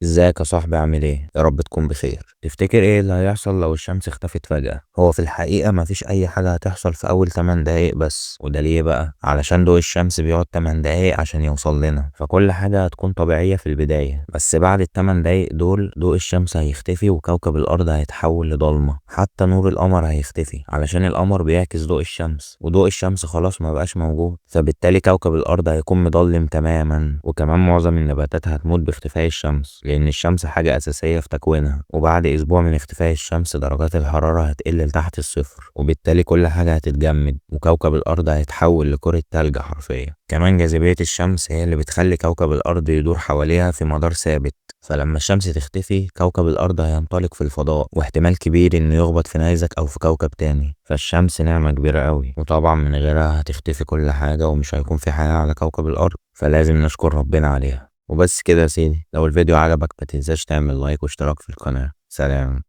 ازيك يا صاحبي؟ عامل ايه؟ يا رب تكون بخير. تفتكر ايه اللي هيحصل لو الشمس اختفت فجأة؟ هو في الحقيقة مفيش اي حاجة هتحصل في اول 8 دقايق بس، وده ليه بقى؟ علشان ضوء الشمس بيقعد 8 دقايق عشان يوصل لنا، فكل حاجة هتكون طبيعية في البداية، بس بعد ال8 دقايق دول ضوء الشمس هيختفي وكوكب الارض هيتحول لضلمة، حتى نور القمر هيختفي علشان القمر بيعكس ضوء الشمس، وضوء الشمس خلاص ما بقاش موجود، فبالتالي كوكب الارض هيكون مظلم تماما، وكمان معظم النباتات هتموت باختفاء الشمس، لأن الشمس حاجة أساسية في تكوينها، وبعد أسبوع من اختفاء الشمس درجات الحرارة هتقل لتحت الصفر، وبالتالي كل حاجة هتتجمد، وكوكب الأرض هيتحول لكرة تلج حرفيا. كمان جاذبية الشمس هي اللي بتخلي كوكب الأرض يدور حواليها في مدار ثابت، فلما الشمس تختفي كوكب الأرض هينطلق في الفضاء، واحتمال كبير إنه يخبط في نيزك أو في كوكب تاني، فالشمس نعمة كبيرة أوي، وطبعا من غيرها هتختفي كل حاجة ومش هيكون في حياة على كوكب الأرض، فلازم نشكر ربنا عليها. وبس كده يا سيدي، لو الفيديو عجبك ما تنساش تعمل لايك واشتراك في القناة. سلام.